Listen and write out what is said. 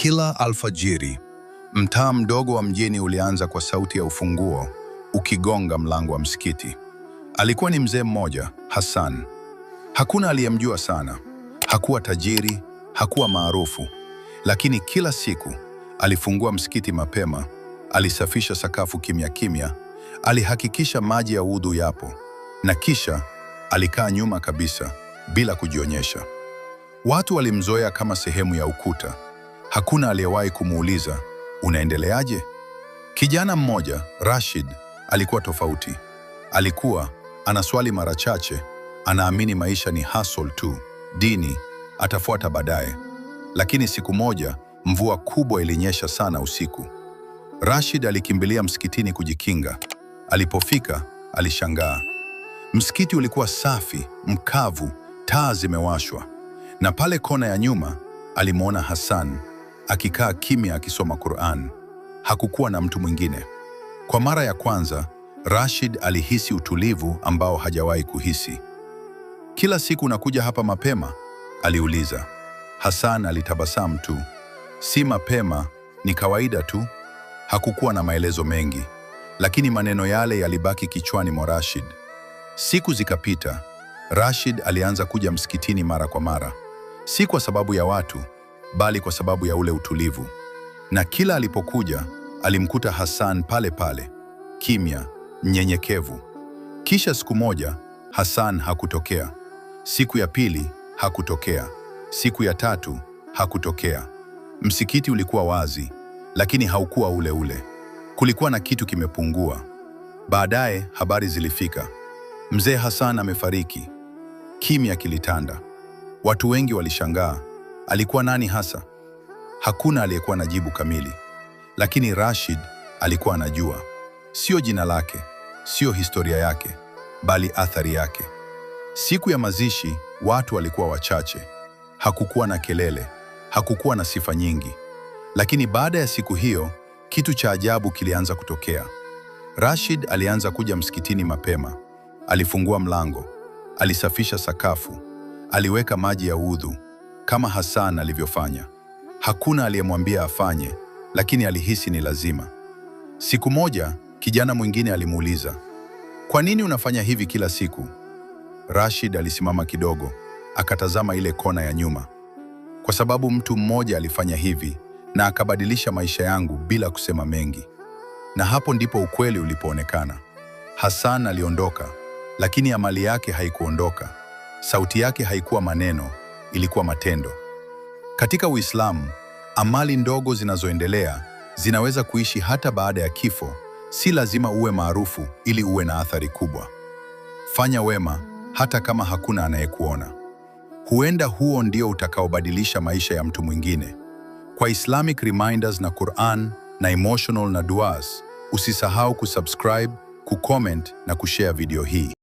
Kila alfajiri, mtaa mdogo wa mjini ulianza kwa sauti ya ufunguo ukigonga mlango wa msikiti. Alikuwa ni mzee mmoja, Hassan. Hakuna aliyemjua sana. Hakuwa tajiri, hakuwa maarufu, lakini kila siku alifungua msikiti mapema, alisafisha sakafu kimya kimya, alihakikisha maji ya udhu yapo, na kisha alikaa nyuma kabisa bila kujionyesha. Watu walimzoea kama sehemu ya ukuta. Hakuna aliyewahi kumuuliza, unaendeleaje? Kijana mmoja, Rashid, alikuwa tofauti. Alikuwa anaswali mara chache, anaamini maisha ni hustle tu, dini atafuata baadaye. Lakini siku moja, mvua kubwa ilinyesha sana usiku. Rashid alikimbilia msikitini kujikinga. Alipofika, alishangaa. Msikiti ulikuwa safi, mkavu, taa zimewashwa. Na pale kona ya nyuma, alimwona Hassan akikaa kimya akisoma Qur'an. Hakukuwa na mtu mwingine. Kwa mara ya kwanza, Rashid alihisi utulivu ambao hajawahi kuhisi. Kila siku unakuja hapa mapema? Aliuliza. Hassan alitabasamu tu. Si mapema, ni kawaida tu. Hakukuwa na maelezo mengi, lakini maneno yale yalibaki kichwani mwa Rashid. Siku zikapita. Rashid alianza kuja msikitini mara kwa mara. Si kwa sababu ya watu, bali kwa sababu ya ule utulivu. Na kila alipokuja, alimkuta Hassan pale pale, kimya, mnyenyekevu. Kisha siku moja, Hassan hakutokea. Siku ya pili, hakutokea. Siku ya tatu, hakutokea. Msikiti ulikuwa wazi, lakini haukuwa ule ule. Kulikuwa na kitu kimepungua. Baadaye, habari zilifika. Mzee Hassan amefariki. Kimya kilitanda. Watu wengi walishangaa. Alikuwa nani hasa? Hakuna aliyekuwa na jibu kamili. Lakini Rashid alikuwa anajua. Sio jina lake, sio historia yake, bali athari yake. Siku ya mazishi, watu walikuwa wachache. Hakukuwa na kelele, hakukuwa na sifa nyingi. Lakini baada ya siku hiyo, kitu cha ajabu kilianza kutokea. Rashid alianza kuja msikitini mapema. Alifungua mlango, alisafisha sakafu, aliweka maji ya udhu, kama Hassan alivyofanya. Hakuna aliyemwambia afanye, lakini alihisi ni lazima. Siku moja, kijana mwingine alimuuliza, kwa nini unafanya hivi kila siku? Rashid alisimama kidogo, akatazama ile kona ya nyuma. Kwa sababu mtu mmoja alifanya hivi, na akabadilisha maisha yangu bila kusema mengi. Na hapo ndipo ukweli ulipoonekana. Hassan aliondoka, lakini amali yake haikuondoka. Sauti yake haikuwa maneno, ilikuwa matendo. Katika Uislamu, amali ndogo zinazoendelea zinaweza kuishi hata baada ya kifo. Si lazima uwe maarufu ili uwe na athari kubwa. Fanya wema hata kama hakuna anayekuona. Huenda huo ndio utakaobadilisha maisha ya mtu mwingine. Kwa Islamic Reminders na Quran na Emotional na Duas, usisahau kusubscribe, kucomment na kushare video hii.